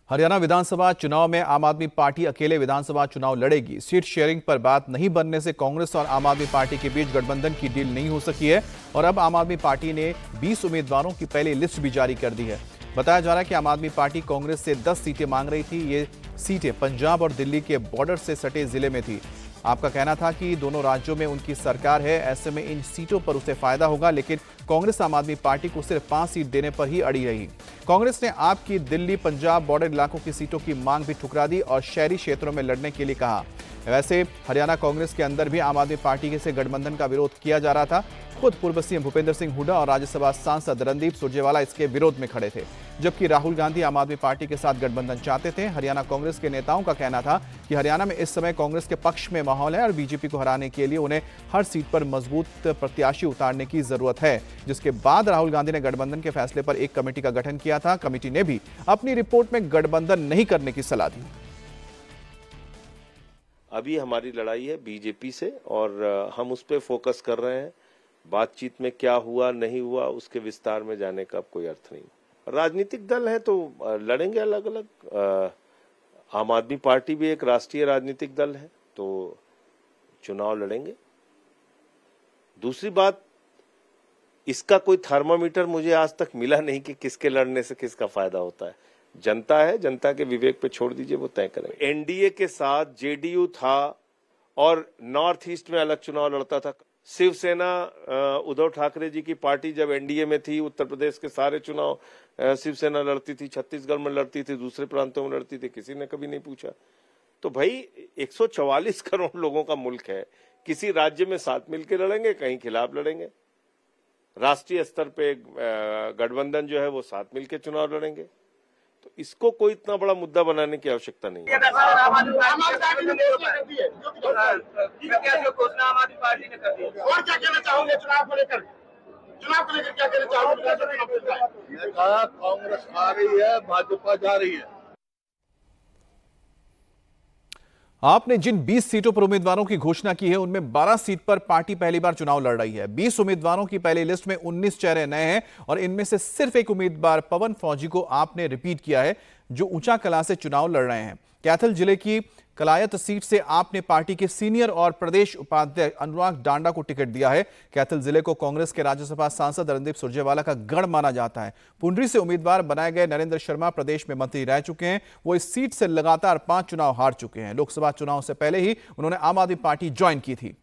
हरियाणा विधानसभा चुनाव में आम आदमी पार्टी अकेले विधानसभा चुनाव लड़ेगी। सीट शेयरिंग पर बात नहीं बनने से कांग्रेस और आम आदमी पार्टी के बीच गठबंधन की डील नहीं हो सकी है और अब आम आदमी पार्टी ने 20 उम्मीदवारों की पहली लिस्ट भी जारी कर दी है। बताया जा रहा है कि आम आदमी पार्टी कांग्रेस से 10 सीटें मांग रही थी। ये सीटें पंजाब और दिल्ली के बॉर्डर से सटे जिले में थी। आपका कहना था कि दोनों राज्यों में उनकी सरकार है, ऐसे में इन सीटों पर उसे फायदा होगा, लेकिन कांग्रेस आम आदमी पार्टी को सिर्फ 5 सीट देने पर ही अड़ी रही। कांग्रेस ने आपकी दिल्ली पंजाब बॉर्डर इलाकों की सीटों की मांग भी ठुकरा दी और शहरी क्षेत्रों में लड़ने के लिए कहा। वैसे हरियाणा कांग्रेस के अंदर भी आम आदमी पार्टी से गठबंधन का विरोध किया जा रहा था। खुद पूर्व सीएम भूपेंद्र सिंह हुड्डा और राज्यसभा सांसद रणदीप सुरजेवाला इसके विरोध में खड़े थे, जबकि राहुल गांधी आम आदमी पार्टी के साथ गठबंधन चाहते थे। हरियाणा कांग्रेस के नेताओं का कहना था कि हरियाणा में इस समय कांग्रेस के पक्ष में माहौल है और बीजेपी को हराने के लिए उन्हें हर सीट पर मजबूत प्रत्याशी उतारने की जरूरत है। जिसके बाद राहुल गांधी ने गठबंधन के फैसले पर एक कमेटी का गठन किया था। कमेटी ने भी अपनी रिपोर्ट में गठबंधन नहीं करने की सलाह दी। अभी हमारी लड़ाई है बीजेपी से और हम उस पर फोकस कर रहे हैं। बातचीत में क्या हुआ नहीं हुआ उसके विस्तार में जाने का कोई अर्थ नहीं। राजनीतिक दल है तो लड़ेंगे अलग अलग। आम आदमी पार्टी भी एक राष्ट्रीय राजनीतिक दल है तो चुनाव लड़ेंगे। दूसरी बात, इसका कोई थर्मामीटर मुझे आज तक मिला नहीं कि किसके लड़ने से किसका फायदा होता है। जनता है, जनता के विवेक पे छोड़ दीजिए, वो तय करें। एनडीए के साथ जेडीयू था और नॉर्थ ईस्ट में अलग चुनाव लड़ता था। शिवसेना उद्धव ठाकरे जी की पार्टी जब एनडीए में थी, उत्तर प्रदेश के सारे चुनाव शिवसेना लड़ती थी, छत्तीसगढ़ में लड़ती थी, दूसरे प्रांतों में लड़ती थी, किसी ने कभी नहीं पूछा। तो भाई 144 करोड़ लोगों का मुल्क है, किसी राज्य में साथ मिलकर लड़ेंगे, कहीं खिलाफ लड़ेंगे। राष्ट्रीय स्तर पे गठबंधन जो है वो साथ मिलकर चुनाव लड़ेंगे। तो इसको कोई इतना बड़ा मुद्दा बनाने की आवश्यकता नहीं है। और क्या कहना चाहोगे चुनाव को लेकर? चुनाव को लेकर क्या कहना चाहोगे? कांग्रेस आ रही है, भाजपा जा रही है। आपने जिन 20 सीटों पर उम्मीदवारों की घोषणा की है उनमें 12 सीट पर पार्टी पहली बार चुनाव लड़ रही है। 20 उम्मीदवारों की पहली लिस्ट में 19 चेहरे नए हैं और इनमें से सिर्फ एक उम्मीदवार पवन फौजी को आपने रिपीट किया है, जो ऊंचा कला से चुनाव लड़ रहे हैं। कैथल जिले की कलायत सीट से आपने पार्टी के सीनियर और प्रदेश उपाध्यक्ष अनुराग डांडा को टिकट दिया है। कैथल जिले को कांग्रेस के राज्यसभा सांसद रणदीप सुरजेवाला का गढ़ माना जाता है। पुंडरी से उम्मीदवार बनाए गए नरेंद्र शर्मा प्रदेश में मंत्री रह चुके हैं। वो इस सीट से लगातार 5 चुनाव हार चुके हैं। लोकसभा चुनाव से पहले ही उन्होंने आम आदमी पार्टी ज्वाइन की थी।